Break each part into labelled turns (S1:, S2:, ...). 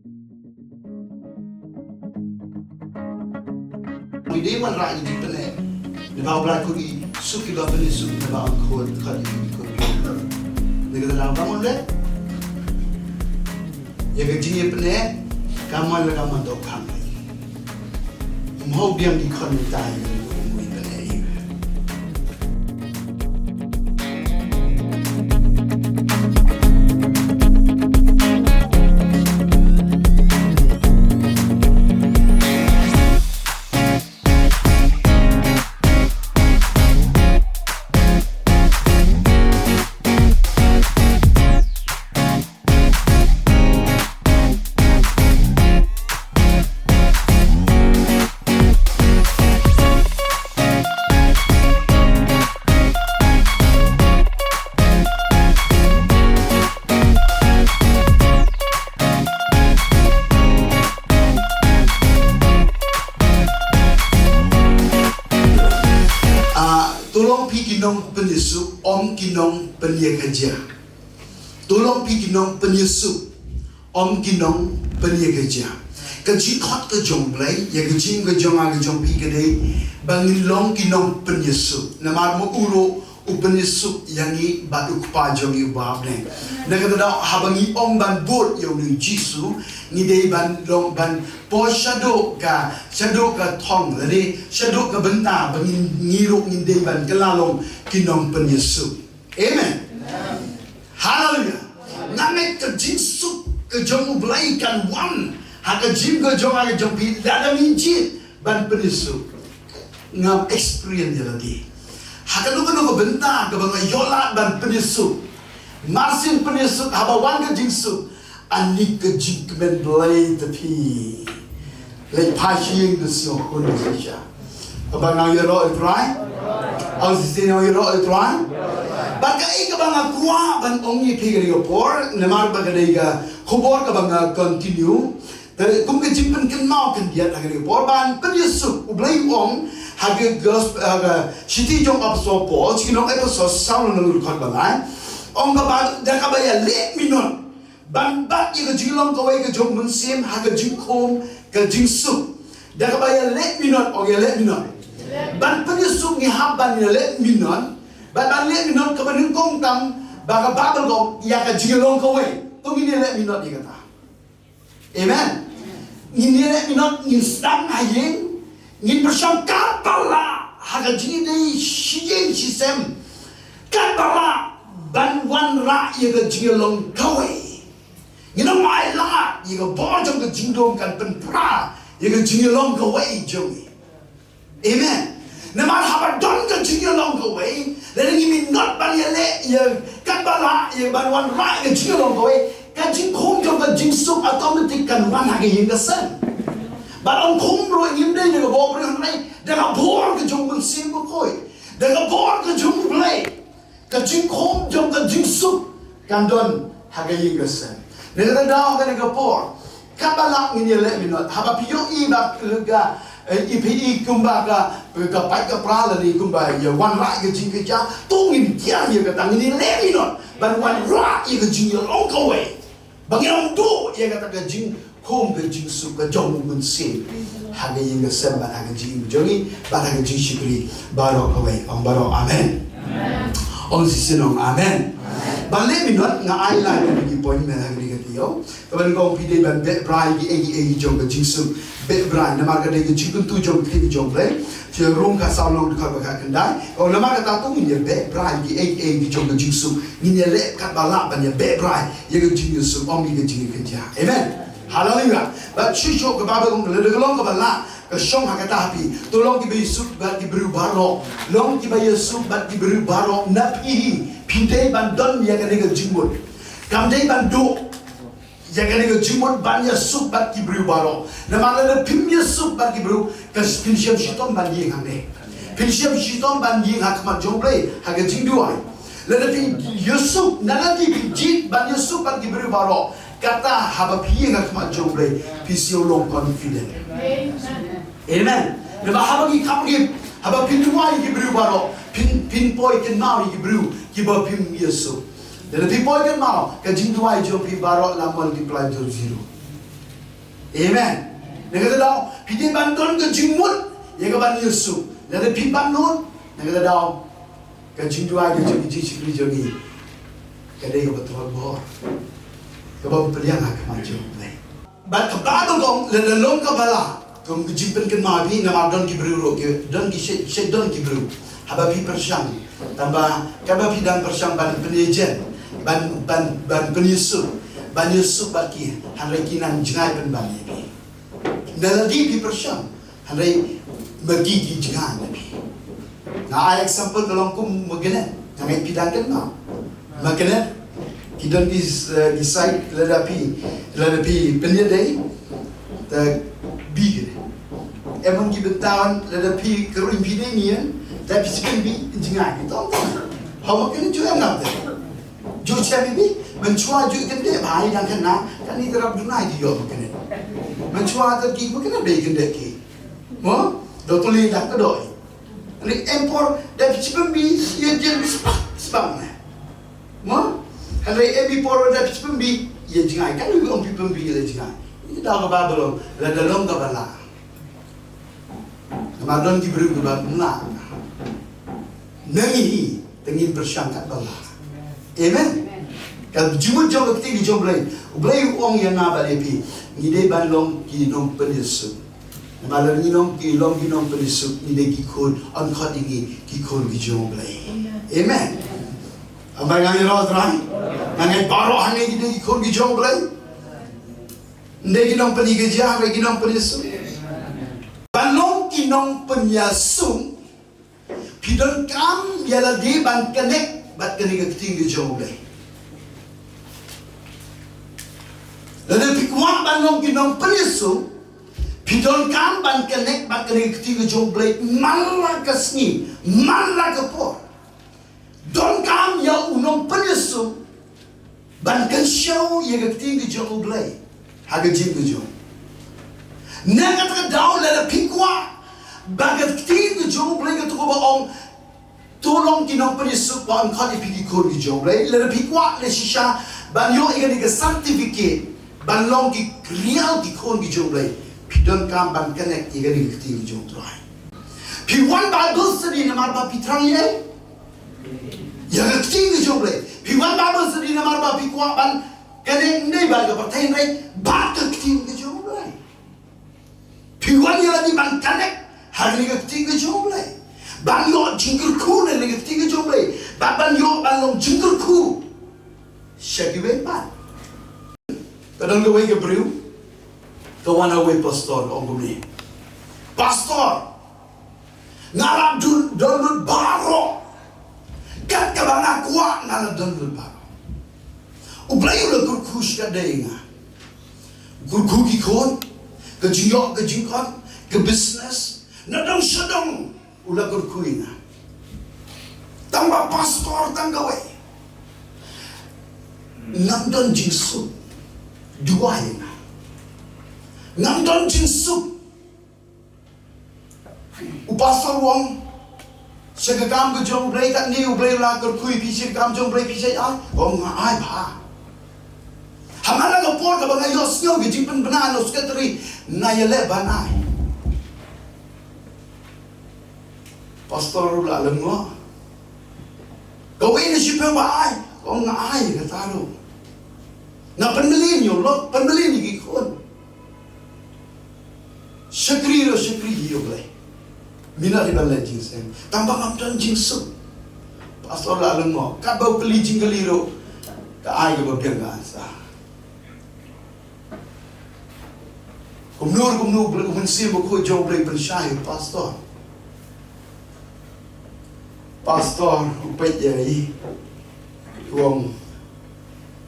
S1: Hindi man rai di pene. Nabaw berlaku di suki ba pene suki nabaw kod kali kod. Negara dalam bangun le. Ya gaji pene kamal la kamal dok kam. Mau biang di kon tai umui pene. Tolong pi kinong penyusup, om kinong penya kerja. Tolong pi kinong penyusup, om kinong penya kerja. Kerja kot ke jong play, ya kerja ke jong agi jong pi kedai, bangin long kinong penyusup. Nama mo uro u penyusup yang ni batu kupa jong i ubah ne. Nak kata habangi om ban bot yang ni jisu, ni dei ban long ban po shadow ka thong lade shadow ka benta bangin ngiruk ni dei ban kelalong kinong penyusup. Amen. Hallelujah. Namek ke jisu ke jong belaikan wan. Haka jim ke jong aga jong pi dada minjit ban penyusup. Ngam experience dia lagi. Haka nuka benta ke banga yola ban penyusup. Marsin penyusup haba wan ke jingsup. Anik ke jing kemen belai tepi. Lei pasien ke siok kun Malaysia. Abang ngau yero itrai? Au sisi ngau yero itrai? Bagai ke banga kuah ban ongi pi ke por. Nemar bagai ke kubor ke banga continue. Kum ke jimpen ken mau ken dia lagi por ban penyusup ublai wong hage gos city jong up so po cikinong episode sound nang record bangai ong ka ba da ka ba ya let minut ban bat ye ke jilong ka wai ke jong mun sim hage jingkom ke jingsup da ka ba ya let minut o ya let minut ban penyusup ni haban ya let minut ban let minut ka ban kong tam ba ka babel ko ya ka jilong ka wai tu ni let minut ni kata amen. Ini let minut ni stang hayeng ni bersam kapala haga jini dei shiyeng shisem kapala ban wan ra ye ga jilong kawe ni no mai la ye ga bo jong ga jingdong kan pen pra ye ga jilong kawe jong amen na mar haba don ga jilong kawe le ni min not ban ye le ye kapala ye ban wan ra ye ga jilong kawe ka jing khom jong ga jing sup automatic kan wan haga ye ga san. Barang kumro ingin dia juga bawa pergi hari dengan bor ke jom bensin berkoi, dengan bor ke jom belai, ke jing kom jom ke jing sup kandon hagai inggesan. Dengan dah ke dengan bor, kabalak ini lek minat, haba piyo ibak lega IPI kumbaga ke pai ke prala ni kumba ya wan rai ke jing ke ja, tungin dia ya ke tang ini lek minat, ban wan rai ke jing long kowe, bagi orang tu ia kata ke jing kom ke jing sup ke jom bensin. Hagai yang kesem ban hagai jing jongi ban hagai jing syukuri barok kawai om barok amen. Om sisinong amen. Balik minat ngai lai pergi poin me hagai ketiyo. Kaban kong pide ban bet brai gi egi jong ke jing sup bet brai nama ka dei jing tu jong ke jong ble. Che room ka salong ka ka kendai. Kau nama ka tatu ni bet brai gi egi jong ke jing sup. Ni le kat balak ban ya bet brai ye ke jing sup om gi ke jing kerja. Amen. Hallelujah. But shusho ke baba kong le long ke bala ke shong ha kata api. Tolong ki besuk bat ki beru baro. Long ki besuk bat ki beru baro napi. Pindai ban don ya ke ne jingmut. Kamdai ban do ya ke ne jingmut ban ya sup bat ki beru baro. Namala le pim ya sup bat ki beru ke pinsiam shitom ban yeng hane. Pinsiam shitom ban yeng ha kama jomble ha ke jingduai. Le pin Yusuf nanati pinjit ban Yusuf ban ki beru baro. Kata haba piye ngak ma jomble pisio long confident. Amen. Leba haba ki kapgi haba pinwai ki bru baro pin poi ken mau ki bru ki ba pin Yesu. Leba pin poi ken mau ka jingduai jo pi baro la multiply to zero. Amen. Nang kata daw, pidi banton ke jimut, ya ke ban Yesus. Nang pi ban nun, nang kata daw, ke jindua ke jogi cikri jogi. Kadai ke betul bor. Ke bau peliang ke maju. Ban ke badu gong le long ke bala. Gong ke jimpen ke mabi nama don ki bru ke don ki she don ki bru. Haba pi persyang. Tambah kaba pi dan persyang ban penejen. Ban penyusup. Ban Yusuf baki hanrai kinan jengai pen ban ni. Naladi pi persyang. Hanrai bagi jengai ni. Nah, example kalau kum magana, hangai pidang kan ma. Magana kita decide ladapi penyedai the big. Emang kita tahu ladapi keruim pidai ni tapi sekarang bi jengai kita. Hawa kena jual nak deh. Jual bibi mencuba jual kende bahaya dan kena kan ini terap dunai dia kene. Mencuba terki kena baik kende ki. Mo, doktor dah kedoi. Ni empor dari cipembi ia dia sebab mana? Mo, hari ebi poro dari cipembi ia jengai kan lebih orang cipembi ia jengai. Ini dah apa belum? Dah dalam kepala. Kemudian diberi kepada nangi tengin bersangkat bala. Amen. Kalau jumut jom ketika jom belai uang yang nak balepi, ni deh balong kinong penyusup. Malam ni long kinong penyusup ni deh kikul, angkat ini kikul jom belai. Amen. Apa yang ni rawat rai? Nangai baru hangai kita kikul jom belai. Ni kinong penyigajah, ni kinong penyusup. Balong kinong penyusup. Pidon kam ialah di ban connect bat kena ketinggi jauh lagi. Lalu pikuan banong kinong penyusup, pidon kam ban connect bat kena ketinggi jauh lagi. Malah kesni, malah kepor. Don kam ya unong penyusup, ban kensau ya ketinggi jauh lagi. Haga jinggu jauh. Naga terdaul lalu pikuan. Bagat ketinggi jauh lagi tu kau baong. Tolong kinong penyusup wan kali pergi kor di jauh lagi. Lalu pikuat le sisa banyo ikan ikan sertifikat banlong ki real ki kor di jauh lagi. Pidon kam ban connect ikan ikan ketinggi jauh lagi. Piwan bagus sedih nama apa pitrang ye? Ya ketinggi jauh lagi. Piwan bagus sedih nama apa pikuat ban connect ni bagi pertanyaan lagi. Bat ketinggi jauh lagi. Piwan yang lagi ban connect hari ikan ketinggi jauh lagi. Ban yo jingkul ku ni lagi tiga jomble. Ban yo balong jingkul ku. Syakiwe pan. Kadang gawe ke beriu. Kawan away pastor orang ni. Pastor. Ngarap download baro. Kat kabang kuat ngarap download baro. Ublay ulah kurkus kadai nga. Kurku kikon. Kejiyok kejingkon. Ke business. Nadang sedang. Ulah kurkuina. Tambah pastor tanggawe. Nandon jinsuk. Dua ina. Nandon jinsuk. Upastor wong. Segagam ke jong blay tak ni ublay ulah kurkui pisir gam jong blay pisir ay. Oh ngai pa. Hamala ke por ke bangai yosnyo ke jimpen benar nos keteri nayale banai. Pastor ulah lengua. Kau ini siapa baai? Kau ngai kata lu. Na penbeli ni lo, penbeli ni kikun. Syakri yo boleh. Mina di balik jinsem. Tambah mamdan jinsuk. Pastor ulah lengua. Kat bau beli jingeliro. Kai ke berbiang asa. Kumnur boleh kumensir buku jauh boleh bersyahir pastor. Pastor upay yai wong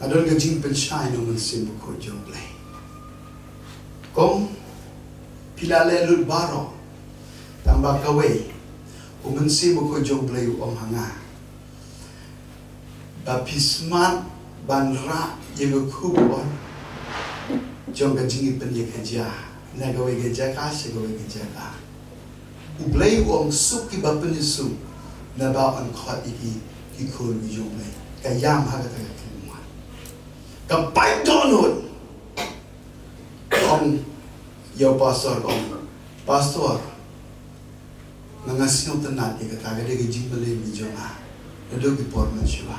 S1: adon gajing pensyai no mensim ko jongle kong pilale lut baro tambah kawe mensim ko jongle om hanga bapismat banra yego kubon jong gajing pen ye kaja na gawe gaja ka se gawe gaja ka ublay wong suki bapen yesu na ba an khat iki kikul bijong lai kayam haga ta kemuan ka pai donut om ya pastor kong pastor nangasih tenat dia kata dia gejing beli mijona ada di porman siwa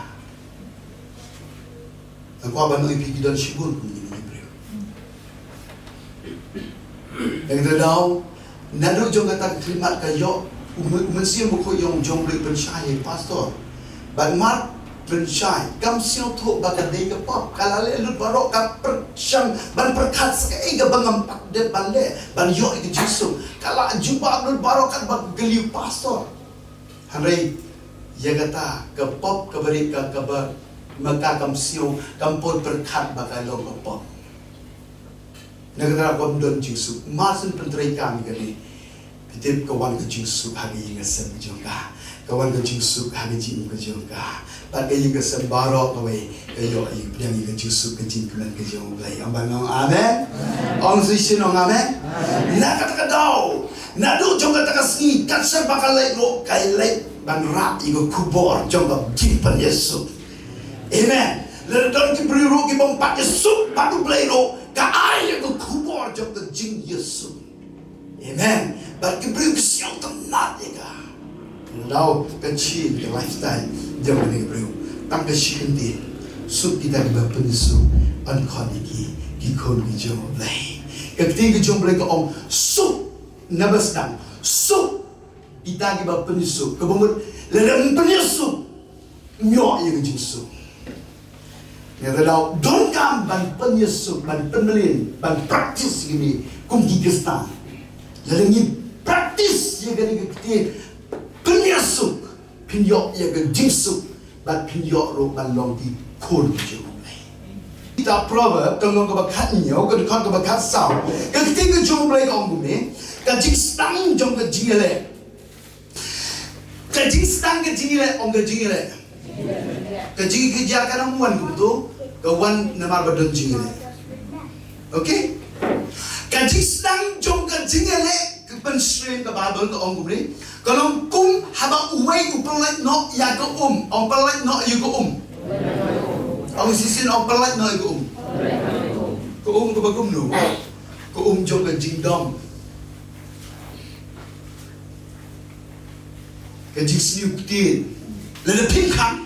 S1: aku abang ipi gidan sibun pun ini bro yang terdau nado jong kata klimat kayo umensia buku yang jong beli pensyai pastor ban mat pensyai kam siang tu bakat dia ke pop kalau lut barok kam persyang ban perkat sekali ke bangampak de bale ban yo ke jisu kalau jumpa lut barok kan bak geliu pastor hanrai ya kata ke pop ke beri ke kabar maka kam siang kam pun perkat bakal lo ke pop negara kom don jisu masin pentrai kami kali kita kawan ke jisu hari yang sen juga kawan ke jisu hari jin ke juga pakai yang sembaro kawai kayo ay yang jisu ke jin kulan ke jong play ambang amen ong sisi nong amen na kata daw na do jong kata kasni kat sa bakalay ro kay lay ban rat igo kubor jong ka jin pan yesu amen le don ki bro ki bom pat yesu patu play ro ka ay igo kubor jong ka jin yesu amen but ki bro ki siang tanat ega daw ka chi ke lifestyle jangan ni bro tang ka chicken din sup kita di bawah penyesu an khodiki ki khon ki jom play ka ting ki jom play ka om sup nabas dang sup kita di bawah penyesu ka bumut lerem penyesu nyo ye ki jisu ya daw don kam ban penyesu ban penmelin ban praktis gini kum ki gestan lereng praktis ye gani ki penyesu pinyo ya ke jisu bat pinyo ro ban long di kon jo kita proverb kalau ke bakat nyo ke dekat ke bakat sau ke ketika jom play ong bumi ke jing stang jom ke jingele ke jing stang ke jingele ong ke jingele ke jing ke ja kana muan ku tu ke wan namar badon jingele okey ke jing stang jom ke jingele ke penstream ke babel ke ong bumi kalau kum haba uway upelai no ya ke ong pelai no ya ke ong sisin ong pelai no ya ke ke bagum no ke jom ke jingdom ke jing sniu ptin le pin kham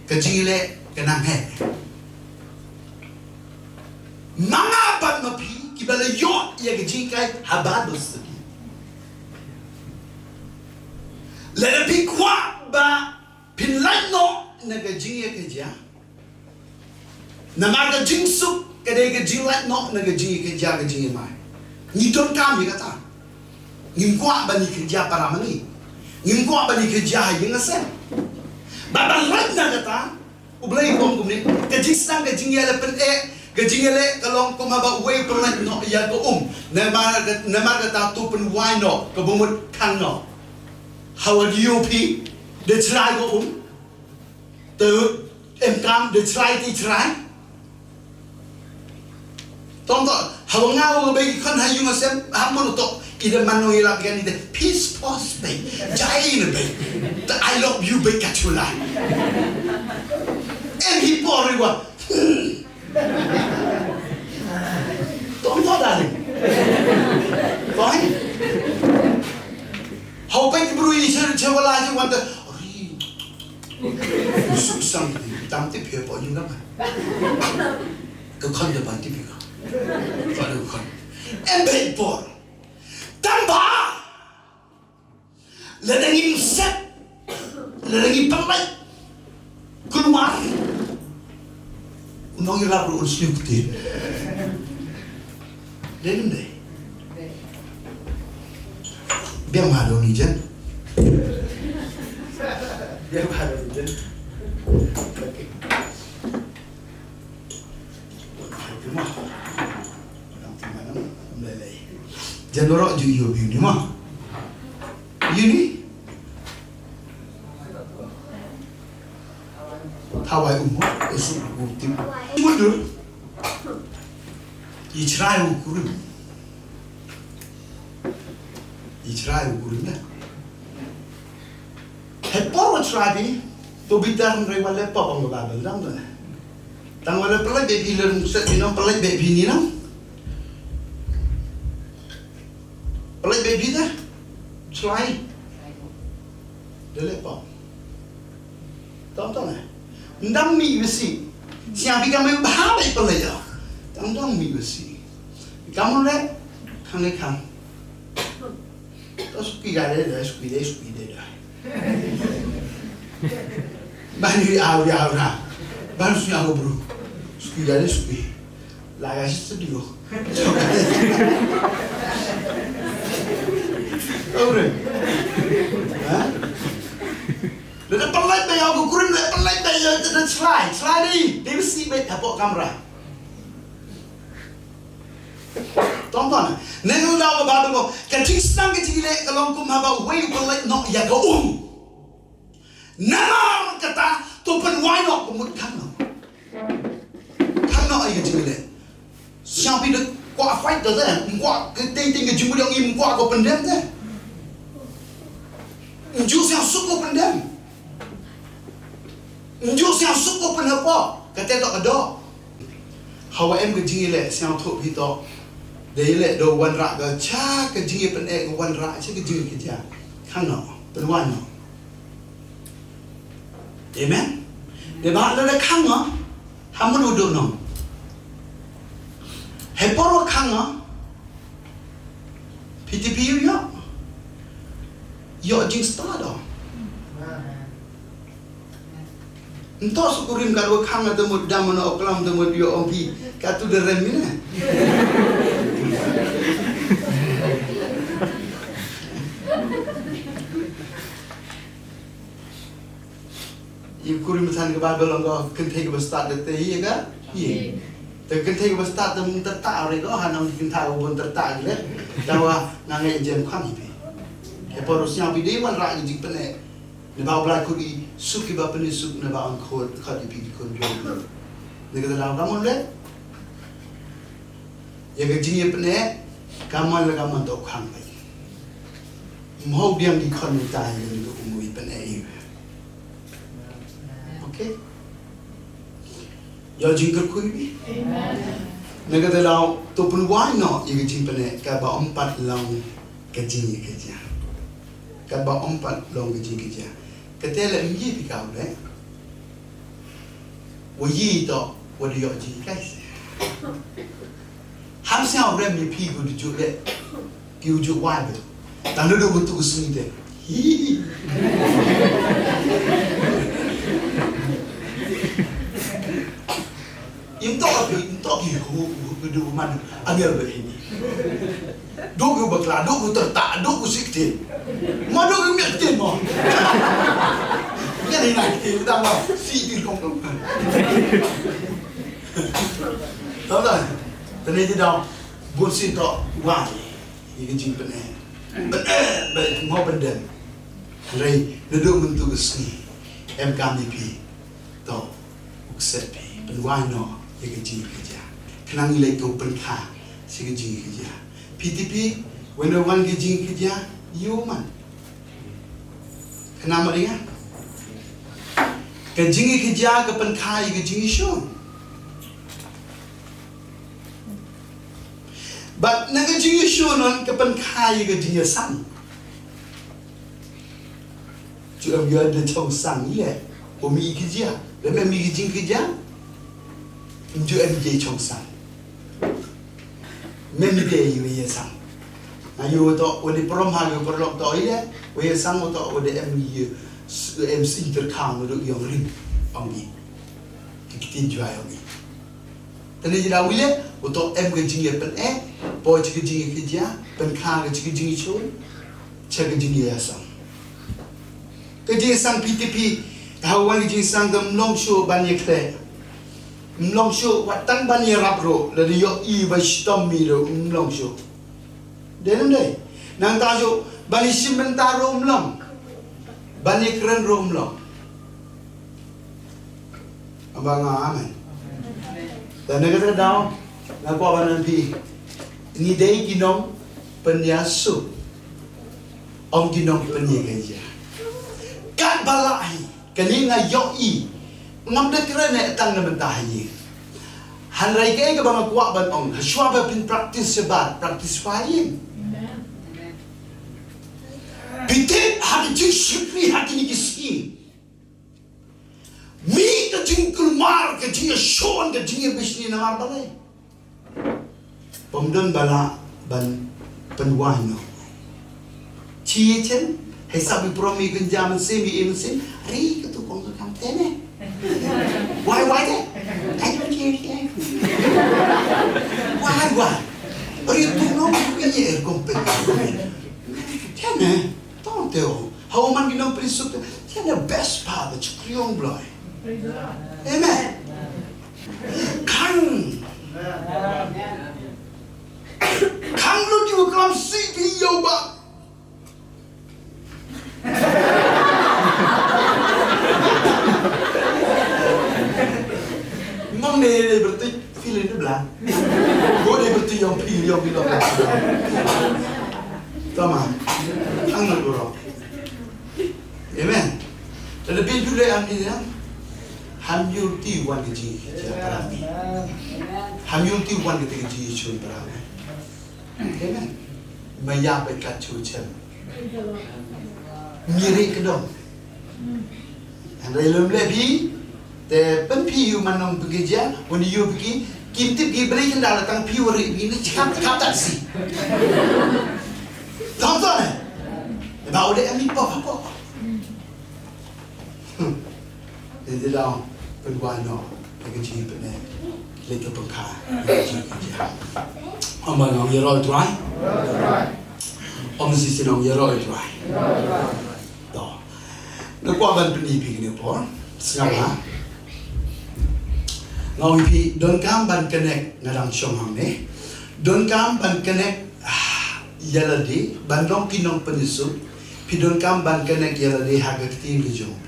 S1: ke jingile ke nang he manga ban mapi ki bala yo ya ke jingkai haba dos let it be kwa ba pinlai no na ga jing ye ke ja na ma ga jing su ke de ga jing lai no na ga jing ye ke ja ga jing ye mai ni don kam ye kata ngim kwa ba ni ke ja para mani ngim kwa ba ni ke ja ye ngase ba ba lai na kata ublai kom kum ni ke jing sang ga jing ye le pen e ga jing ye le kalong ko ma ba we pinlai no ya ko na ma ga ta tu pen wai no ko bomut kan no how are you pe de try go từ em cam de try ti try tong to how ngao be kan ha yung sem hamon to ida manoi la gan ida peace post be jai ne be I love you be katula em hi por wa tong to dali fine how ba ki bru yi che wala ji wan de su sang tam ti phe po yin ga ma ko khon de ban ti phe ga fa de khon em be por tam ba le de ngim set le de ngim pam bai keluar unong yi la ru sliu ti den de biar mahal ni jen biar mahal ni jen okey cuma mana mulai jen orang ju yo ni mah ini Hawaii esu tim mundur Israel kurun Israel kurun dah hepor Israel tu bitar mereka lepas orang Babel dah tu tang wala pelai baby learn set ni nam pelai baby ni nam Pelai baby dah. Selai. Dia lepak. Tahu-tahu lah. Ndang mi besi. Siapa kami bahaya pelai dah. Ndang mi besi. Kamu le, kang le kang. Terus kita dah, dah. Bani awal dah. Baru siapa bro. Kita dah. Laga setuju. Tahu ni? Hah? Dah pelai bayar aku kurang, dah pelai bayar dah slide ni. Dia mesti baik apa kamera. Tonton. Nengu dah apa baru kecik senang kecik le kalau kum haba way pelai no ya go Nama kata tu pen why not pemut kan no. Kan no ai kecik le. Siapa dah kuat fight dah dah. Kuat keting ke jumpa yang im kuat kau pendam dah. Njus yang suku pendam. Njus yang suku penapa? Kata tak ada. Hawa em ke jingile siang thuk hito. Dia le do wan rak ke cha ke jingi pen ek wan rak cha ke jingi ke ja. Kan no, pen wan no. Amen. Dia bah le kan no. Hamun uduk no. Heporo kan no. PTP yo. Yo jing star do. Entah syukurin kalau kang atau mudam atau oklam atau mudio ompi katu derem ni. Kurim san ke Bible anggo kenthe ke start de te ye ga? Ye. Te kenthe ke start te mung terta ore go hanang kentha go bon terta le. Dawa nangai jen kham ni. E porosnya bi dewan ra ji pene. Ne ba bla kuri suki ba pene suk ne ba an khod khadi pi kon jo. Ne ga la kamu le. Ye ga jing ye pene kamal la kaman to kham bai. Mau diam di kon ta ye lu umui pene ye. Okay. Yo jing ker kui bi. Amen. Ne ga la to pun why no ye ga jing pene ka ba empat long ka jing ye ka ja. Ka ba empat long ka jing ka ja. Kata le mi pi kau le. Wo yi to wo de yo ji kai se. Ham xiao re mi pi gu de ju le. Kiu ju wa de. Dan lu du tu su ni de. Im to ki hu du man angel be ni. Do gu bakla, do gu terta, do gu sikti. Ma do gu mi tin mo. Cái này thì đang là si tin không đúng. Đó rồi. Thế nên thì đâu buồn xin to hoài thì cái chuyện bên này ngó bên đền rồi nó đưa mình tu cái em cam đi pi to ukset pi bên hoài nó cái chuyện cái gì khả năng lấy câu bên khá sẽ cái chuyện cái gì PTP when the one cái chuyện cái gì yêu mà khả năng mà đi á cái jingi kerja ke penkai ke jingi show. But naga jingi show non ke penkai ke jingi sang. Chú em nhớ đến trong sang ý lệ, của mi kerja, để mẹ mi cái jingi kerja, chú em dễ trong sang. Mẹ mi dễ yêu sang. Ayo to, ode prom hal yo perlok to ý lệ, we sang to ode em yêu. Em xin ter khang được yang ring ông đi cái tin jual ông đi thế nên là vì thế untuk em cái chuyện pen boy cái chuyện cái gì pen khang cái chuyện chối chơi cái chuyện gì sang cái chuyện sang PTP how one cái chuyện sang đam long show ban nhiêu thế long show wat tan ban nhiêu rap ro là đi yo i ba stom mi ro long show đến đây nang ta jo ban sim ben ta ro long banyak keren rom lo. Abang amen. Dan negara dah, nak apa nanti? Ni day ginom penyasu, om ginom penyegaja. Kan balai, kini ngayoi, ngam dah keren nak tang nak bentahi. Hanrai ke bang kuat ban om, haswa pin praktis sebat, praktis fayin. Pitet hati jing syukri hati ni kisi. Mi ke jing kulmar ke jing shon ke jing bisni namar balai. Pemdon bala ban penwai no. Cie chen hai sabi promi genjam semi emsin ri ke tu kong kam tene. Why de? I don't care. Why? Ri tu no ke ye kompeten. Tene, don't tell. How man ginong prinsip tene best part the kriong bloy. Amen. Kang lu juga kelam CP yo ba. Mong ne berarti feeling itu belah. Gue ne berarti yang pilih yang bilang. Tamam. Kang lu bro. Amen. Terlebih dulu yang ini ya. Hamil ti wan keji parami. Hamil ti wan keji chun parami. Amen. Maya bekat chuchen. Mirik kedong. Andai lem lebi, te pen piu manong bekerja, wani you pergi, kimtip pergi beli kendala tang piu ri ini cakap taksi. Tahu ni? Bawa dia ambil apa? Jadi dah penguan no, bekerja benar, lepas pengkar, bekerja. Amal orang yeroi tuai. Om sisi orang yeroi tuai. Dah. Nak kuat ban penipi ni pun, sengaja. Ngau ipi don kam ban connect ngarang syong hang ni. Don kam ban connect yaladi ban dong kinong penisu. Pi don kam ban connect yaladi hagak ting jong.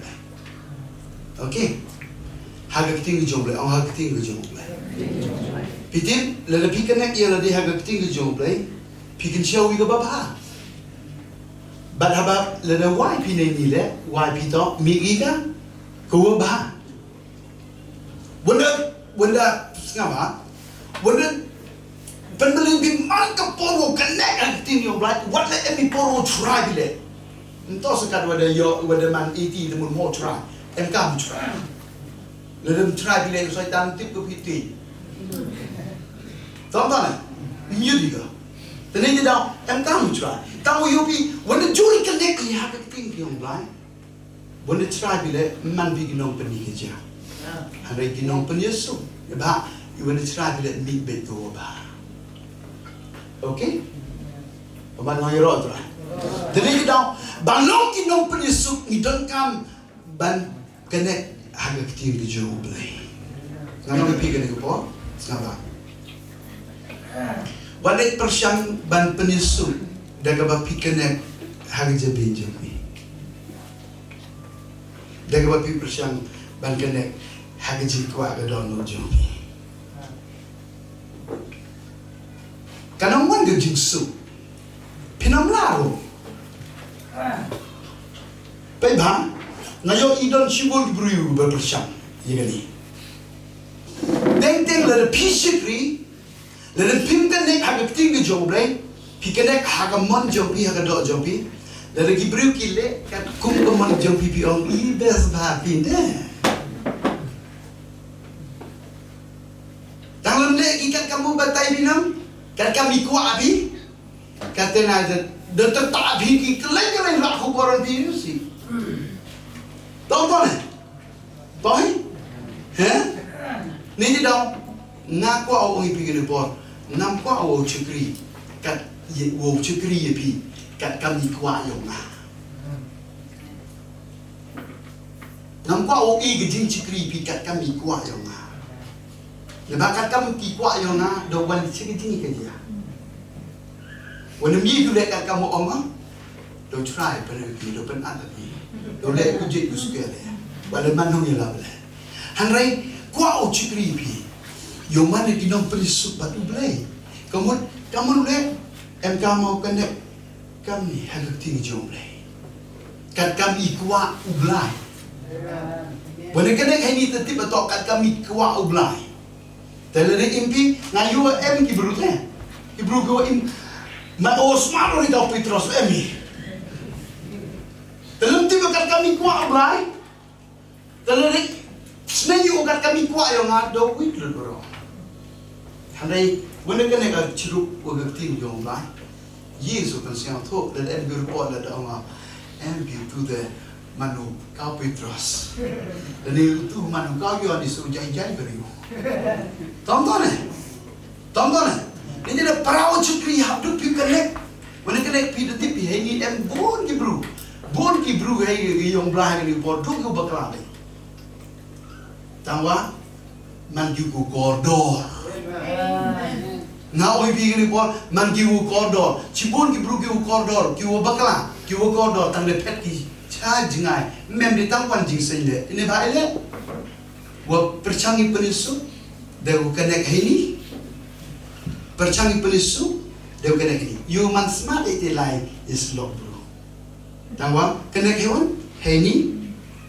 S1: Okay. Hagak ting jong le, hagak ting jong le. Pitin lalapi connect yaladi hagak ting jong le. Pi kan show wi ga baba. But habab lada why pi ni le, why pi to migi ka ko ba. Wanda ngapa? Wanda penbeling bi man ka poro connect ang tin yo right. What let me poro try bile. Ento sekat wada man iti de mun mo try. Em kam try. Lada try bile so tan tip ko piti. Tonton ni diga. Tene dah em kam try. Tahu yopi, wanda juri connect ni hak ting yang lain. Wanda try bile man bi ginong peni kerja. Hari ginong peni yesu. Ba, wanda try bile meet bet go ba. Okay? Oman ngai ro tu. Jadi kita balong ginong peni yesu ni don kam ban connect hak ting kerja bile. Nganong pi kene ko? Ngapa? Wanda persiang ban peni yesu daga ba pikanek hagja benjami daga ba pi persiang ban kanek hagji kwa ga dono jomi kanang wan ga jingsu pinam laro pe ba ngayo idon shibul bru ba persiang yegani deng la pi shikri la pim kanek hagting ga jomi Pikanek hagamon jompi hagado jompi, dari gibru kile kat kumgamon jompi piong ibes bahapin deh. Tangan le ikat kamu batai binam, kat kami kuat api, kata naja dokter tak api ki keleng aku boran biru si. Tahu ni? Heh? Ni dah ngaku awak ipi kene bor, namku awak cekri kat wo chukri yepi kat kami kwa yong na nam kwa o i gijin chukri pi kat kami kwa yong na le ba kat kami ki kwa yong na do wan chukri ni ke dia wan mi du le kat kamu ong do try per ki do pen at ni do le ku jit ku suke le wala man hong yela le han rai kwa o chukri pi yo man ki nom prisu patu ble kamu le em kamu kena kami harus tinggi jomble. Kat kami kuat ublai. Boleh kena kami tetap atau kat kami kuat ublai. Tapi dari impi ngayu em kibru teh. Kibru kau im mat osman orang tahu Petrus emi. Dalam tiba kat kami kuat berai. Dalam senayu kat kami kuat yang ada wit lu bro. Handai mana kena kat ceruk wagak tim yang berai. Yesus kan siang tu dan berbuat ada orang gitu deh manu kau Petrus. Dan itu manu kau yang disuruh jai-jai beriu. Tonton. Ini dah perahu cukri habdu pi connect. Mana connect pi deti pi hengi bon ki bru hei yang belah ni bodoh ke bakal ni. Tawa man giu kodor. Now we begin to man giu kodor. Cibon ki bru giu kodor, giu bakal, giu kodor tang le pet ki cha jingai. Mem di tang pan jing sende. Ini baik le. Wa percangi penisu, dia connect hei. Percangi penisu, dia connect hei. You man smart it like is lock. Tawa connect hewan, hey ni,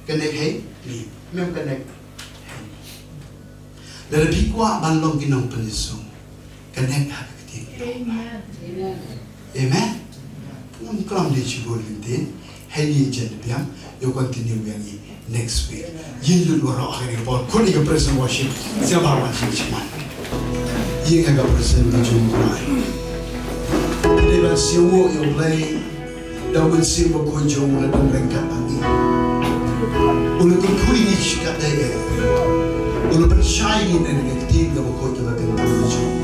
S1: connect hey ni, mem connect. Dari bikwa balong kinong penisung, connect hak keting. Amen. Pun kelam dia cibul lintin, hey ni jadi biang, you continue yang ni next week. Yin lu orang akhirnya pun kuni ke present worship, siapa worship cuman. Yin agak present di jumlah. Ini bahasa yang play. Daun siapa kunjung ulah merengkat angin. Ulah terkuri ni sikat daya. Ulah percaya ni dengan ketiga berkau kita akan kunjung.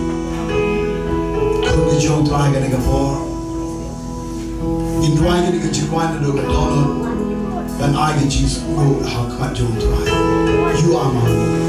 S1: Kunjung tu akan dengan for. Indra ni dengan cikwan ada dengan donor. Dan akan Jesus go hak kunjung tu akan. You are my Lord.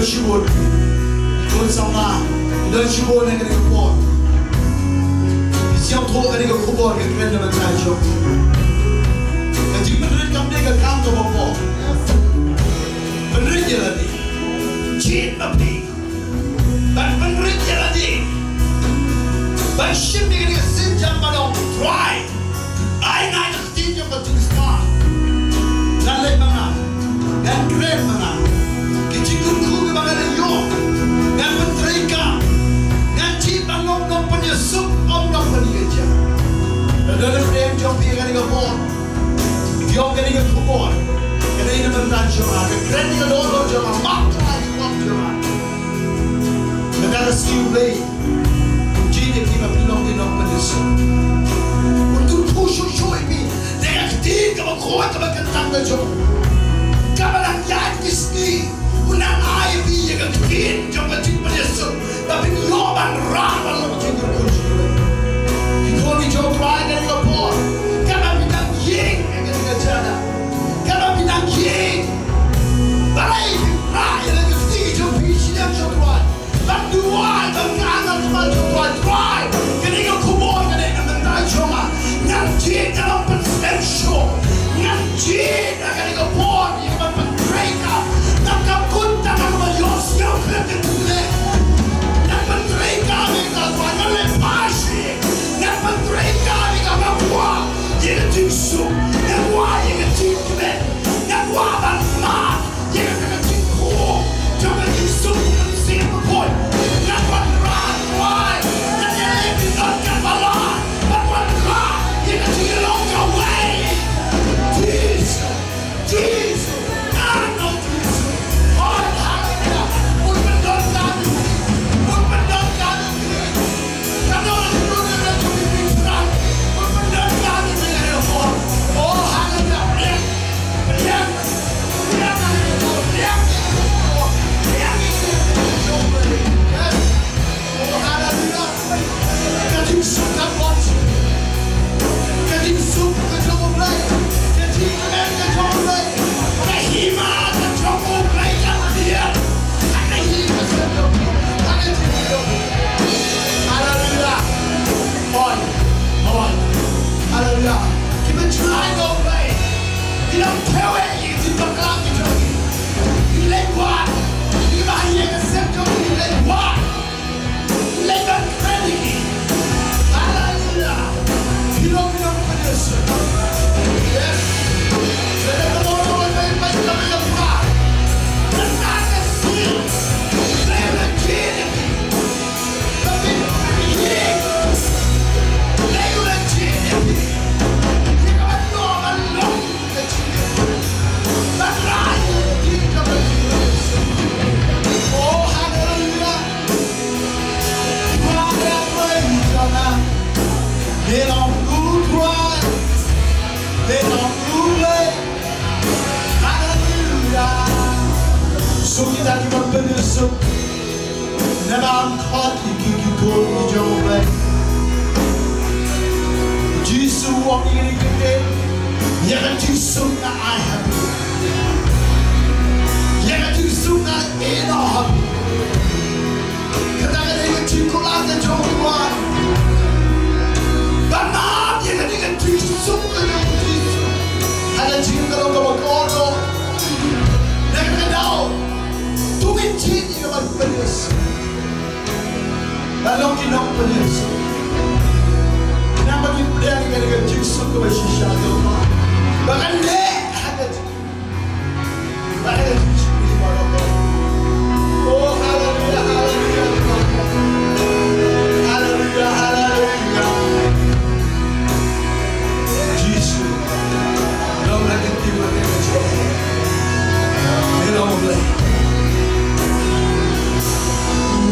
S1: shibun. Ikut sama. Ida shibun yang kena kupon. Siap thok kena kupon ke kena macam jom. Kaji beneran kamu dia kam tu bapa. Beneran je lagi. Cip abdi. Dan beneran je lagi. Bashim ni kena senjam balong try. Ai nak tinjau betul semua. Dan lek mana, dan keren mana. Kecikun ku ke mana yo. Dan menterika. Dan cip balong nom penyusup om nom penyeja. Dalam dia jom dia kena kupon. Dia kena kupon. Kena ini mentan cuma. Keren dia dulu cuma. Mak lagi mak cuma. Negara skill lay. Dia kena pinong penyusup. Untuk khusyuk ini, dengan ketik kamu kuat kamu kentang baju. Kamu nak jadi mesti, unang air dia dengan ketik kamu jadi penyusup. Tapi nyoban ramah lalu jadi khusyuk. Kau ni jauh raya dari kapal. Kamu bintang yeng dengan jana. Kamu bintang yeng. Balai raya dengan ketik jauh bisi yang jauh raya. Banduan, bangkalan semua jauh raya. Ketika kubur ketika mentai cuma. Nanti dalam pensensio, nanti akan dikepon, yang mereka, nak kunta nak mayos yang kerja, nak mereka mereka tuan lepasi, nak mereka mereka bawa, yang tisu, yang wah yang tikmen, yang wah banmat, yang tikku, jangan tisu siapa pun, nak berat wah, nak lebih nak balas. Jesus, I know Jesus. Oh, hallelujah. Open the door. Open the door. Come on, open the door. Open the door. Oh, hallelujah. Oh, hallelujah. Can you shoot that watch? Can you shoot the double blade? Can you command the double blade? Hallelujah. Keep it trying to obey. You don't tell it. You keep on talking to me. You let what? You might hear the symptom. You let what? You let them credit. Hallelujah. You don't know for this. Yes. Let the Lord make my stomach of pride. The night is still. They are the kid. The people are the king. They are the kid. So kita di berpenyusup, dalam hati kita jauh lagi. Jesus wong ini kita, yang Jesus nak I happy, yang Jesus nak ina happy. Kadang-kadang yang cikulah dan jauh luar, banam yang Jesus kalau Jesus, ada cinta kalau kono, nak kenal. Tuwing hindi ka magpalis. Lalong kinagpalis. Na maging-playang ka ng Diyos ko masisyato mo. Baka hindi! Baka na Diyos ko di mo. Oh, hallelujah, hallelujah. Hallelujah, hallelujah. Jesus. Long naging mo ng Diyos. Nilong mo.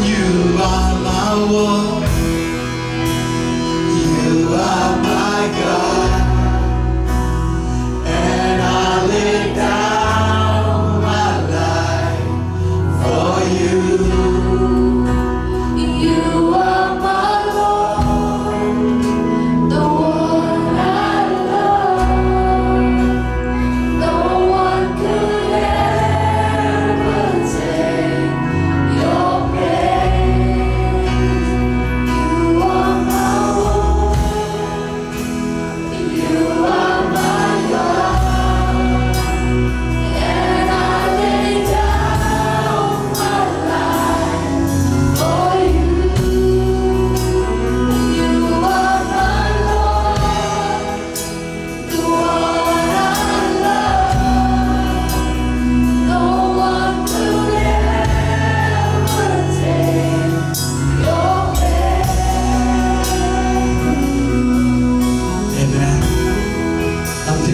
S1: You are my world. You are my God.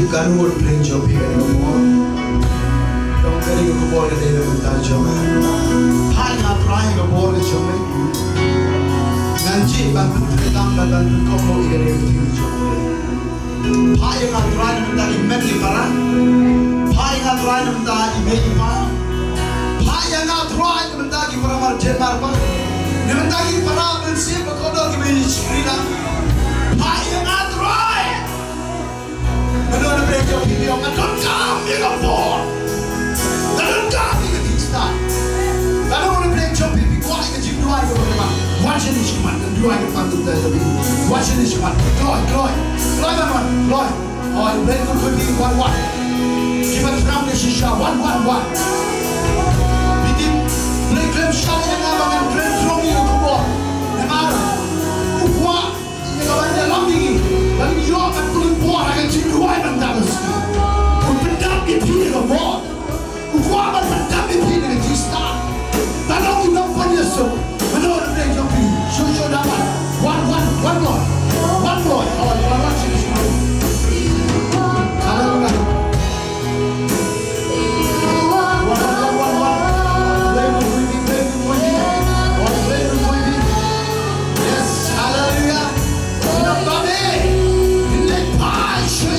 S1: Bidip kanur playing job here no more. Don't get it go ball today no ta job. Hai na try go ball ke job me. Nanti ban petang ban ko mo igare ti job. Hai na try no ta imen ni para. Hai na try no ta ime pa. Hai na try no ta ki para mar jemar pa. Nementa ki para ben se ko do ki me skrila. Hai na try. Menurut mereka video macam kami kapor, dan kami ketika, kalau orang mereka pipi kuat kerja dua itu bagaimana? Wajib ni cuma dua itu patut terjadi. Wajib ni cuma, Chloe mana? Chloe, oh mereka pipi one. Kita terang di sisa one. Bikin mereka syarat yang abangan mereka suami yang kapor, nemar, kuat, yang abangan dalam tinggi, lagi jauh kan turun buah akan dua yang dalam. Pilih apa? Ukuran mendami pilih ke cista. Tanah ulang penyusup. Menurut mereka pilih. Susu dapat. One boy. Awal sini semua. Kalau enggak. Yes, hallelujah. Tidak kami. Tidak passion.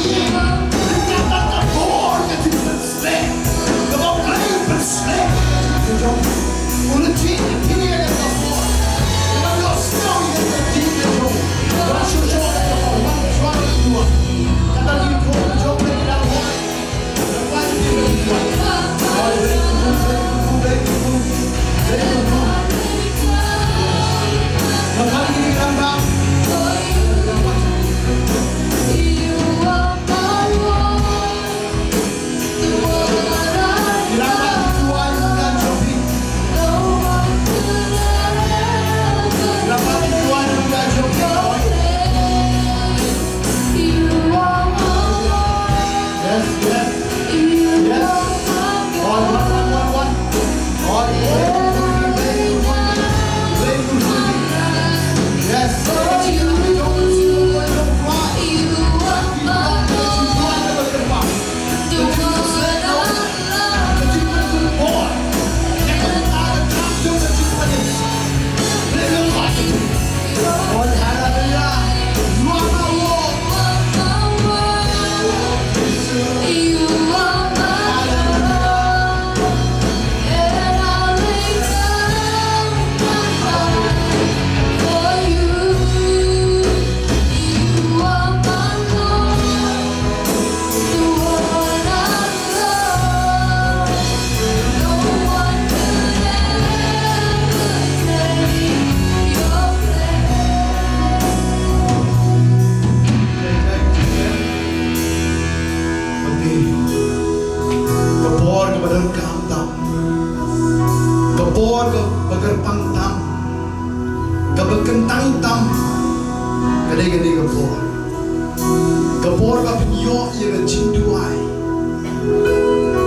S1: Kapor ka pinyo yang cinduai.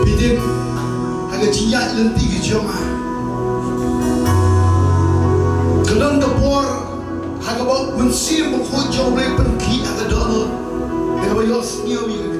S1: Bidim agak ciyak lenti kejama. Kelang kapor agak bawa mensir mengkojong oleh pergi agak dono. Agak bayar senyum yang